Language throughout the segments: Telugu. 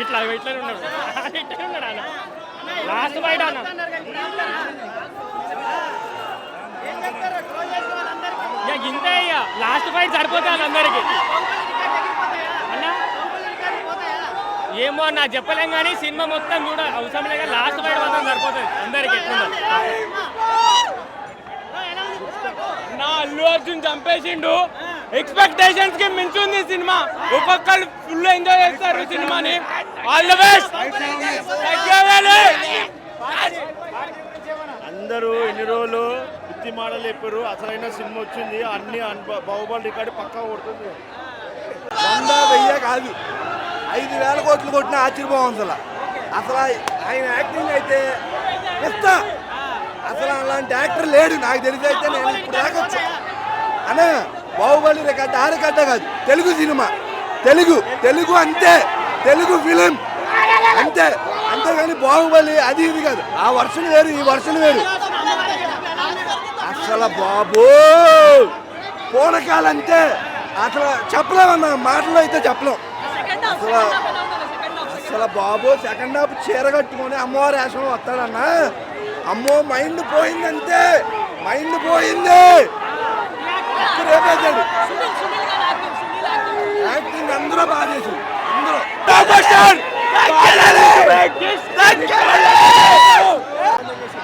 ఇట్లా ఇట్లనే ఉన్నాడు ఇట్లనే ఉన్నాడు అన్న లాస్ట్ ఫైట్ అన్న ఇక ఇంతే ఇక లాస్ట్ ఫైట్ సరిపోతుంది అందరికి అన్న ఏమో అన్న చెప్పలేం కానీ సినిమా మొత్తం చూడ అవసరం లేక లాస్ట్ ఫైట్ మాత్రం సరిపోతుంది అందరికి ఎట్లుందో నా అల్లు అర్జున్ చంపేసిండు ఎక్స్పెక్టేషన్స్ కి మించుంది సినిమా ఒక్కొక్కరు ఫుల్ ఎంజాయ్ చేస్తారు సినిమాని ఆల్ ది బెస్ట్ అందరూ ఎన్ని రోజులు పిచ్చి మాటలు చెప్పారు అసలైన సినిమా వచ్చింది అన్ని బాహుబలి రికార్డు పక్కా కొడుతుంది 100,000 కాదు 5,000 కోట్లు కొట్టిన ఆశ్చర్యపోవం అసలు ఆయన యాక్టింగ్ అయితే ఇస్తా అసలు అలాంటి యాక్టర్ లేడు నాకు తెలిసి అయితే నేను ఇప్పుడు రాకొచ్చు అన్న బాహుబలి రికార్డు ఆ రికార్డే కాదు తెలుగు సినిమా తెలుగు అంతే తెలుగు ఫిలిం అంతే అంతేగాని బాహుబలి అది ఇది కాదు ఆ వర్షన్ వేరు ఈ వర్షన్ వేరు అసలు బాబు పూనకాలంటే అసలు చెప్పలేమన్నా మాటలో అయితే చెప్పలేం అసలు బాబు సెకండ్ హాఫ్ చీర కట్టుకొని అమ్మవారి వేషంలో వస్తాడన్నా అమ్మో మైండ్ పోయిందంటే మైండ్ పోయింది యాక్టింగ్ అందరూ బాగా చేసింది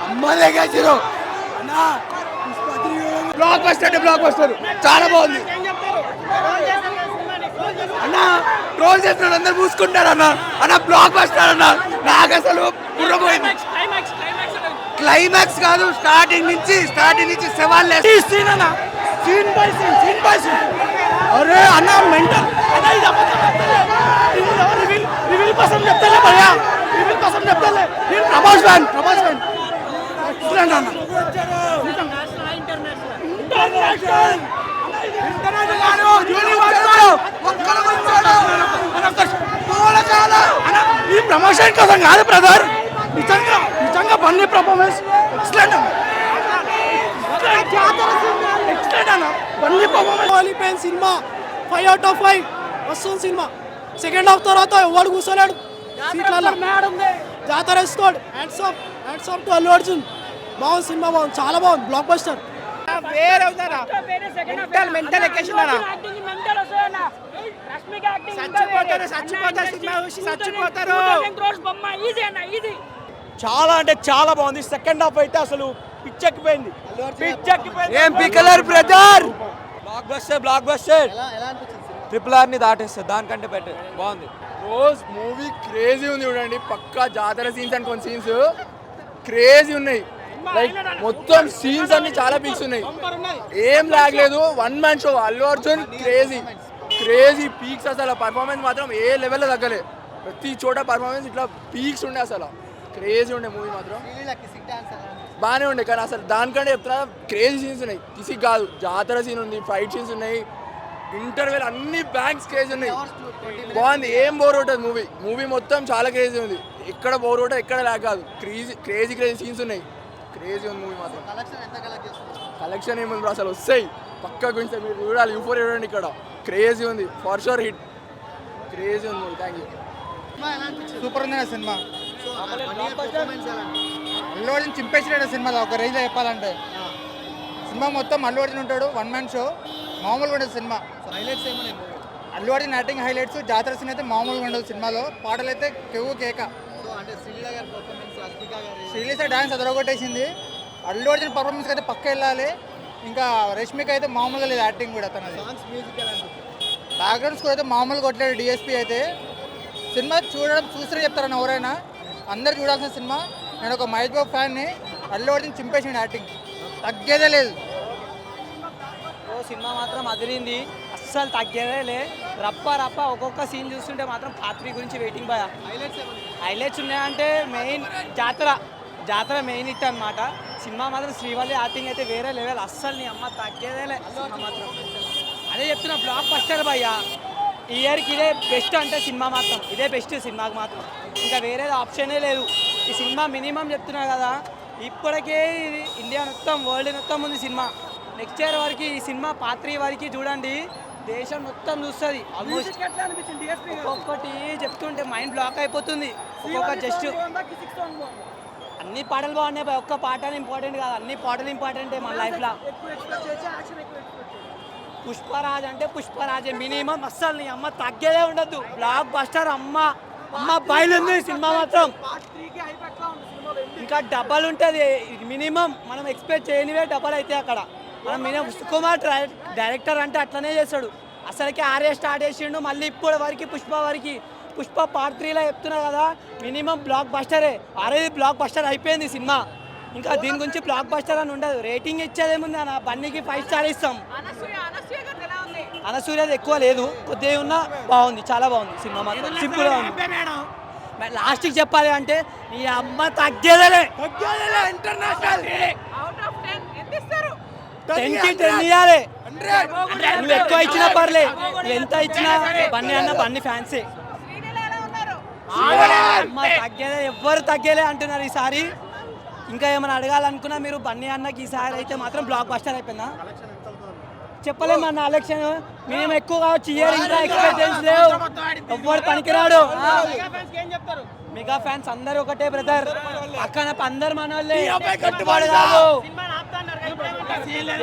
అమ్మలే చేసారు బ్లాక్ బస్టర్ చాలా బాగుంది అన్న ట్రోల్ చేస్తున్నాడు అందరు మూసుకుంటారు అన్న బ్లాక్ బస్టర్ అన్న నాకు అసలు బుర్రపోయింది క్లైమాక్స్ కాదు స్టార్టింగ్ నుంచి సీన్ అన్న సీన్ బై సీన్ అరే అన్న మెంటల్ రివీల్ కోసం చెప్తాలే భయ్యా రివీల్ కోసం చెప్తాలే నేను ప్రభాస్ ఫ్యాన్ ఎక్సలెంట్ అన్న ఈ ప్రమోషన్ కోసం కాదు బ్రదర్ నిజంగా బన్నీ పర్ఫార్మెన్స్ ఎక్సలెంట్ అన్న Bunny performance cinema 5 out of 5 వస్తుంది సినిమా సెకండ్ హాఫ్ తర్వాత ఎవడు కూర్చోలేడు సీట్లలో జాతర ఇస్తాడు hands off to Allu Arjun బాగుంది సినిమా బాగుంది చాలా బాగుంది బ్లాక్ బస్టర్ మెంటల్ ఎక్కేసిందనా చాలా అంటే చాలా బాగుంది సెకండ్ హాఫ్ అయితే అసలు పిచ్చెక్కిపోయింది ఏం పికలర్ బ్రదర్ బ్లాక్ బస్టర్ RRR ని దాటేస్తుంది దానికంటే బెటర్ బాగుంది రోజ్ మూవీ క్రేజీ ఉంది చూడండి పక్కా జాతర సీన్స్ అని కొన్ని సీన్స్ క్రేజీ ఉన్నాయి లైక్ మొత్తం సీన్స్ అన్ని చాలా పీక్స్ ఉన్నాయి ఏం లాగలేదు one man show Allu Arjun crazy peaks అసలు పర్ఫార్మెన్స్ మాత్రం ఏ లెవెల్లో తగ్గలే ప్రతి చోట పర్ఫార్మెన్స్ ఇట్లా పీక్స్ ఉండే అసలు క్రేజీ ఉండే మూవీ మాత్రం బాగానే ఉండే కానీ అసలు దానికంటే చెప్తున్నా క్రేజీ సీన్స్ ఉన్నాయి కిసి కాదు జాతర సీన్ ఉంది ఫైట్ సీన్స్ ఉన్నాయి ఇంటర్వెల్ అన్ని బ్యాంక్స్ క్రేజీ ఉన్నాయి బాగుంది ఏం బోర్ ఉంటుంది మూవీ మొత్తం చాలా క్రేజీ ఉంది ఎక్కడ బోర్ ఉంటుంది ఎక్కడ లాగ్ కాదు క్రేజీ సీన్స్ ఉన్నాయి క్రేజీ ఉంది మూవీ మాత్రం కలెక్షన్ ఏముంది అసలు వస్తాయి పక్కా గురించి మీరు చూడాలి యూఫోర్ చూడండి ఇక్కడ క్రేజీ ఉంది ఫర్ షూర్ హిట్ క్రేజీ ఉంది మూవీ థ్యాంక్ యూ సూపర్ ఉంది సినిమా అల్లు అర్జున్ చింపేసినాడు సినిమాలో ఒక రేంజ్లో చెప్పాలంటే సినిమా మొత్తం అల్లు అర్జున్ ఉంటాడు వన్ మ్యాన్ షో మామూలుగా ఉండదు సినిమా హైలైట్స్ ఏమన్నా అల్లు అర్జున్ యాక్టింగ్ హైలైట్స్ జాతర సీన్ అయితే మామూలుగా ఉండదు సినిమాలో పాటలు అయితే కేక శ్రీలీస డాన్స్ అదరగొట్టేసింది అల్లు అర్జున్ పర్ఫార్మెన్స్ అయితే పక్క వెళ్ళాలి ఇంకా రష్మిక అయితే మామూలుగా లేదు యాక్టింగ్ కూడా తనది బ్యాక్గ్రౌండ్ స్కోర్ అయితే మామూలుగా కొట్టలేడు డిఎస్పీ అయితే సినిమా చూస్తే చెప్తారని ఎవరైనా అందరు చూడాల్సిన సినిమా నేను ఒక మహేష్ బాబు ఫ్యాన్ని అల్లు అర్జున్ చింపేసిండు యాక్టింగ్ తగ్గేదే లేదు సినిమా మాత్రం అదిరింది అస్సలు తగ్గేదే రప్ప ఒక్కొక్క సీన్ చూస్తుంటే మాత్రం పాత్రి గురించి వెయిటింగ్ బాయ్ హైలైట్స్ ఉన్నాయంటే మెయిన్ జాతర మెయిన్ హిట్ అనమాట సినిమా మాత్రం శ్రీవల్లి యాక్టింగ్ అయితే వేరే లెవెల్ అస్సలు నీ అమ్మ తగ్గేదేలే సినిమా మాత్రం అదే చెప్తున్నా బ్లాక్ బస్టర్ భయ్య ఈ ఇయర్కి ఇదే బెస్ట్ అంటే సినిమా మాత్రం ఇదే బెస్ట్ సినిమాకి మాత్రం ఇంకా వేరేది ఆప్షనే లేదు ఈ సినిమా మినిమం చెప్తున్నా కదా ఇప్పటికే ఇది ఇండియా మొత్తం వరల్డ్ మొత్తం ఉంది సినిమా నెక్స్ట్ ఇయర్ వరకు ఈ సినిమా పాత్రి వరకు చూడండి దేశం మొత్తం చూస్తుంది ఆల్మోస్ట్. ఒక్కొక్కటి చెప్తుంటే మైండ్ బ్లాక్ అయిపోతుంది. ఒక్కొక్క జస్ట్ అన్ని పాటలు బాగున్నాయి భయ్, ఒక్క పాట ఇంపార్టెంట్ కాదు, అన్ని పాటలు ఇంపార్టెంటే మన లైఫ్లో. పుష్పరాజ్ అంటే పుష్పరాజే మినిమం, అస్సలు నీ అమ్మ తగ్గేదే ఉండద్దు. బ్లాక్ బస్టర్ అమ్మ బయలుంది సినిమా మాత్రం. ఇంకా డబ్బల్ ఉంటుంది మినిమం, మనం ఎక్స్పెక్ట్ చేయనివే డబ్బల్ అయితే అక్కడ. మనం మినిమం సుకుమార్ డైరెక్టర్ అంటే అట్లనే చేస్తాడు. అసలుకి ఆర్ఏ స్టార్ట్ చేసిండు, మళ్ళీ ఇప్పుడు వరకు పుష్ప పార్ట్ 3లో చెప్తున్నా కదా, మినిమం బ్లాక్ బస్టరే. ఆల్రెడీ బ్లాక్ బస్టర్ అయిపోయింది సినిమా, ఇంకా దీని గురించి బ్లాక్ బస్టర్ అని ఉండదు. రేటింగ్ ఇచ్చేదేముంది అన్న, బన్నీకి 5 స్టార్ ఇస్తాం. అనసూర్యది ఎక్కువ లేదు, కొద్దిగా ఉన్నా బాగుంది, చాలా బాగుంది సినిమా మాత్రం, సింపుల్గా ఉంది. లాస్ట్కి చెప్పాలి అంటే ఈ అమ్మ తగ్గేదలే ఇంటర్నేషనల్ 10 ఇవ్వాలి. నువ్వు ఎక్కువ ఇచ్చినా పర్లే, నువ్వు ఎంత ఇచ్చినా బన్నీ అన్న బన్నీ ఫ్యాన్సే. అమ్మ తగ్గేదే, ఎవ్వరు తగ్గేలే అంటున్నారు ఈసారి. ఇంకా ఏమైనా అడగాలనుకున్నా మీరు బన్నీ అన్నకి ఈసారి అయితే మాత్రం బ్లాక్ బస్టర్ అయిపోయిందా చెప్పలేము అన్న. ఎలక్షన్ మేము ఎక్కువ కావచ్చు, ఇయర్ ఇంకా ఎక్స్పెక్టేషన్స్ లేవు, ఎవ్వరు పనికిరాడు. మెగా ఫ్యాన్స్ అందరూ ఒకటే బ్రదర్, పక్కన అందరు మన వాళ్ళే, కట్టుబడి కాదు,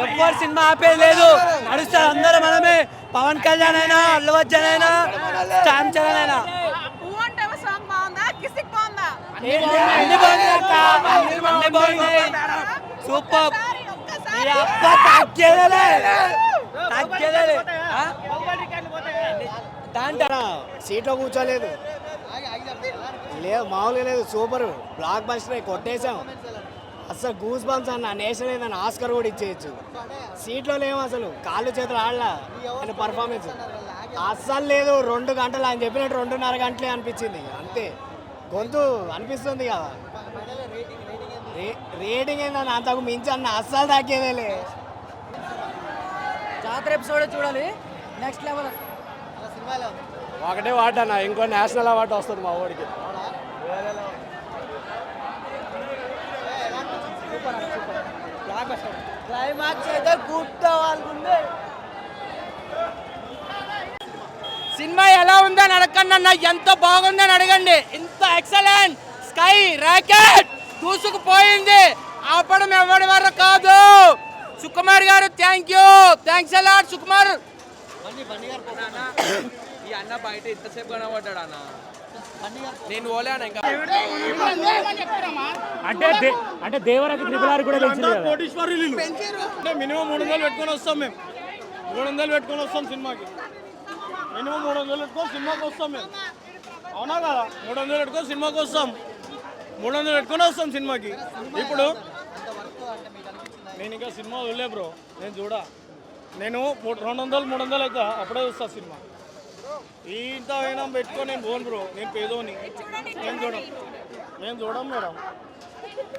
ఎవ్వరు సినిమా ఆపేది లేదు, నడుస్తారు అందరూ మనమే. పవన్ కళ్యాణ్ అయినా, అల్లు అర్జున్ అయినా, శ్యామ్ చరణ్ అయినా సూపర్. సీట్లో కూర్చోలేదు, లేదు మామూలుగా లేదు, సూపర్ బ్లాక్ బస్టర్ కొట్టేసాం. అసలు గూస్ బంప్స్ అన్న, నేషనల్ ఏదన్నా ఆస్కర్ కూడా ఇచ్చేయచ్చు. సీట్లో లేవు అసలు, కాళ్ళు చేతులు ఆడలా ఆయన పర్ఫార్మెన్స్ అస్సలు లేదు. 2 గంటలు ఆయన చెప్పినట్టు 2.5 గంటలే అనిపించింది అంతే. గొంతు అనిపిస్తుంది కదా, రేటింగ్ ఏందన్న అంతకు మించి అన్న, అస్సలు తగ్గేదేలే. జాతర ఎపిసోడ్ చూడాలి, నెక్స్ట్ లెవెల్. ఒకటే వాట అన్న, ఇంకో నేషనల్ అవార్డు వస్తుంది మా ఊరికి. క్లైమాక్స్ అయితే గుడ్ వాళ్ళకుంది. సినిమా ఎలా ఉందని అడగండి అన్న, ఎంత బాగుందని అడగండి. ఇంత ఎక్సలెంట్, స్కై రాకెట్ దూసుకుపోయింది, ఆపడం ఎవరి వల్ల కాదు. సుకుమార్ గారు థ్యాంక్స్ అలాట్ సుకుమార్. ఈ అన్న బయట ఇంతసేపు కనబడ్డాడు అన్న, నేను పోలే అన్న. ఇంకా అంటే దేవరాకి త్రిపులారి కూడా అంటే మినిమం 300 పెట్టుకొని వస్తాం మేము, 300 పెట్టుకొని వస్తాం సినిమాకి. మినిమం 300 పెట్టుకొని సినిమాకి వస్తాం మేము, అవునా కదా? 300 పెట్టుకొని సినిమాకి వస్తాం, 300 పెట్టుకొని వస్తాం సినిమాకి. ఇప్పుడు నేను ఇంకా సినిమా వెళ్ళే బ్రో, నేను 200-300 అయితే అప్పుడే చూస్తా సినిమా. ఇంత అయినా పెట్టుకొని నేను పోను బ్రో, నేను పేదోని, నేను చూడం మేడం.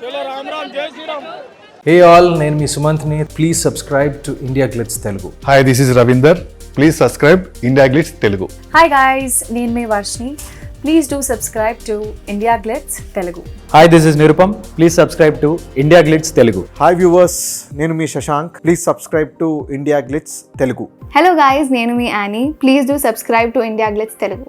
చలో రామ్ రామ్, జై శ్రీరామ్. Hey all, నేను మీ సుమంత్ని. Please subscribe to India Glitz Telugu. Hi, this is Ravinder. Please subscribe India Glitz Telugu. Hi guys, నేను మీ Varshini. Please do subscribe to India Glitz Telugu. Hi, this is Nirupam. Please subscribe to India Glitz Telugu. Hi viewers, నేను మీ Shashank. Please subscribe to India Glitz Telugu. Hello guys, నేను మీ Annie. Please do subscribe to India Glitz Telugu.